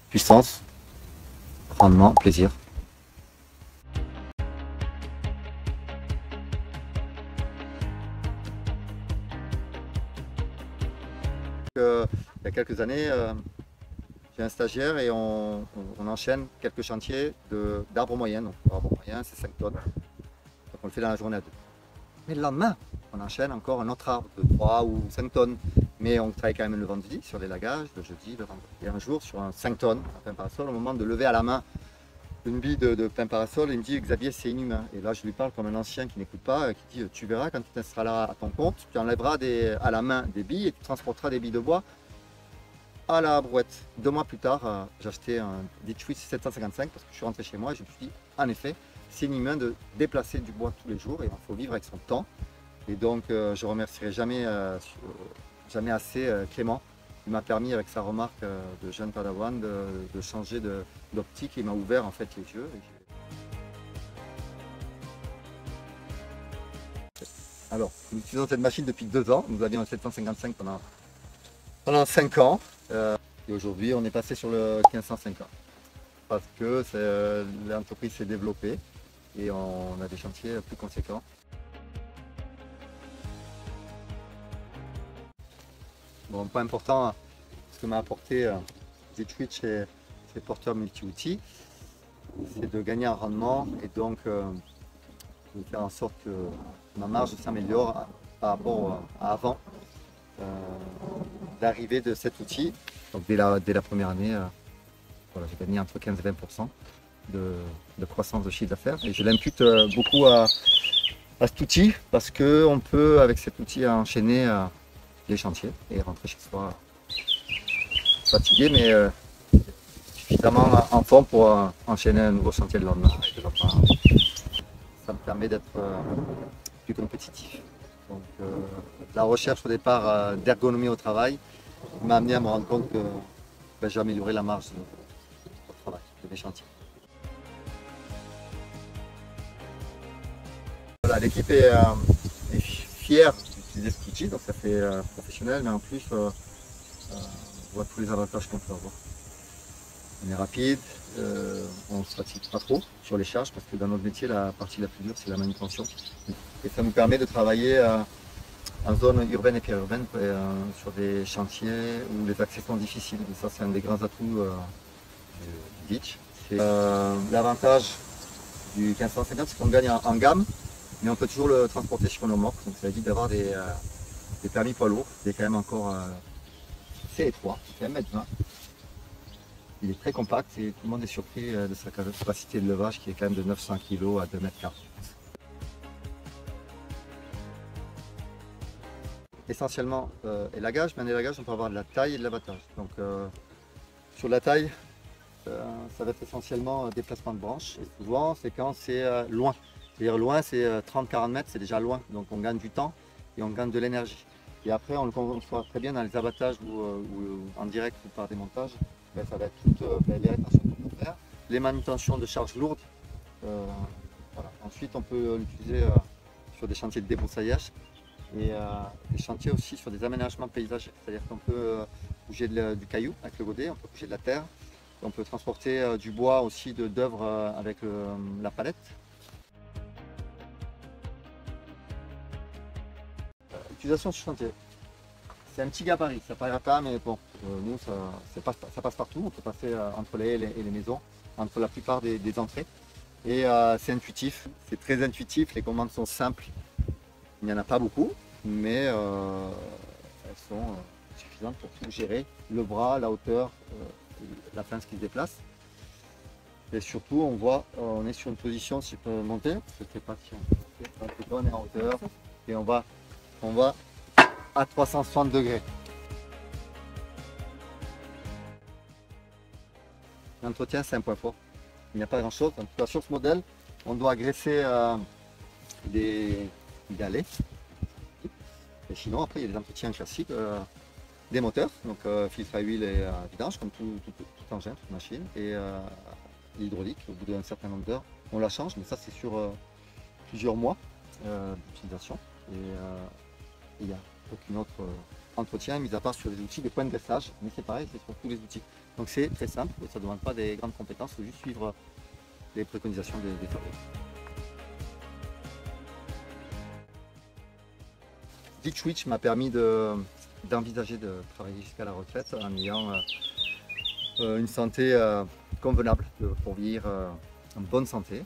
puissance, rendement, plaisir. Il y a quelques années, j'ai un stagiaire et on enchaîne quelques chantiers d'arbres moyens. Donc l'arbre moyen, c'est 5 tonnes. Donc on le fait dans la journée à 2. Mais le lendemain, on enchaîne encore un autre arbre de 3 ou 5 tonnes. Mais on travaille quand même le vendredi sur les lagages, le jeudi, le vendredi. Et un jour, sur un 5 tonnes, un pain parasol, au moment de lever à la main une bille de pain parasol, il me dit Xavier, c'est inhumain. Et là, je lui parle comme un ancien qui n'écoute pas, qui dit tu verras quand tu t'installeras à ton compte, tu enlèveras à la main des billes et tu transporteras des billes de bois à la brouette. 2 mois plus tard, j'ai acheté un Ditch Witch 755 parce que je suis rentré chez moi et je me suis dit en effet, c'est inhumain de déplacer du bois tous les jours et il faut vivre avec son temps. Et donc, je remercierai jamais assez Clément. Il m'a permis avec sa remarque de jeune padawan de changer d'optique et m'a ouvert en fait les yeux. Alors, nous utilisons cette machine depuis 2 ans. Nous avions un 755 pendant 5 ans. Et aujourd'hui, on est passé sur le 1550 parce que l'entreprise s'est développée et on a des chantiers plus conséquents. Bon, point important, ce que m'a apporté Ditch Witch et ses porteurs multi-outils, c'est de gagner en rendement et donc de faire en sorte que ma marge s'améliore par rapport à avant l'arrivée de cet outil. Donc dès la première année, voilà, j'ai gagné entre 15 et 20% de croissance de chiffre d'affaires et je l'impute beaucoup à cet outil parce qu'on peut avec cet outil enchaîner les chantiers et rentrer chez soi fatigué mais suffisamment en forme pour enchaîner un nouveau chantier le lendemain. Ça me permet d'être plus compétitif. Donc, la recherche au départ d'ergonomie au travail m'a amené à me rendre compte que j'ai amélioré la marge au travail de mes chantiers. Voilà, l'équipe est fière d'utiliser cet outil, donc ça fait professionnel, mais en plus on voit tous les avantages qu'on peut avoir. On est rapide, on ne se fatigue pas trop sur les charges parce que dans notre métier la partie la plus dure c'est la manutention. Et ça nous permet de travailler en zone urbaine et périurbaine sur des chantiers où les accès sont difficiles. Et ça c'est un des grands atouts du Ditch. L'avantage du 1550 c'est qu'on gagne en gamme, mais on peut toujours le transporter sur nos remorques. Donc ça évite d'avoir des permis poids lourds. C'est quand même encore assez étroit, c'est 1m20. Il est très compact et tout le monde est surpris de sa capacité de levage qui est quand même de 900 kg à 2,40 m. Essentiellement élagage, mais en élagage on peut avoir de la taille et de l'abattage. Donc sur la taille, ça va être essentiellement déplacement de branches et souvent c'est quand c'est loin. C'est-à-dire loin c'est 30-40 mètres, c'est déjà loin, donc on gagne du temps et on gagne de l'énergie. Et après on le conçoit très bien dans les abattages ou en direct ou par démontage. Ben, ça va être toutes les rétentions qu'on peut faire, les manutentions de charges lourdes. Voilà. Ensuite, on peut l'utiliser sur des chantiers de débroussaillage et des chantiers aussi sur des aménagements paysagers. C'est-à-dire qu'on peut bouger du caillou avec le godet, on peut bouger de la terre, on peut transporter du bois aussi d'œuvre avec la palette. Utilisation sur chantier. C'est un petit gabarit, ça paraît pas, mais bon, nous ça passe partout, on peut passer entre les haies et les maisons, entre la plupart des entrées. Et c'est intuitif, c'est très intuitif, les commandes sont simples, il n'y en a pas beaucoup, mais elles sont suffisantes pour tout gérer, le bras, la hauteur, la pince qui se déplace. Et surtout, on voit, on est sur une position, si je peux monter, je ne sais pas si on est en hauteur, et on va à 360 degrés. L'entretien, c'est un point fort. Il n'y a pas grand chose. En tout cas, sur ce modèle, on doit graisser des galets. Et sinon, après, il y a des entretiens classiques des moteurs, donc filtre à huile et vidange, comme tout engin, toute machine. Et l'hydraulique, au bout d'un certain nombre d'heures, on la change, mais ça, c'est sur plusieurs mois d'utilisation. Et il y a aucun autre entretien, mis à part sur les outils de point de graissage, mais c'est pareil, c'est sur tous les outils. Donc c'est très simple et ça ne demande pas des grandes compétences, il faut juste suivre les préconisations des fabricants. Ditch Witch m'a permis d'envisager de travailler jusqu'à la retraite en ayant une santé convenable pour vieillir en bonne santé.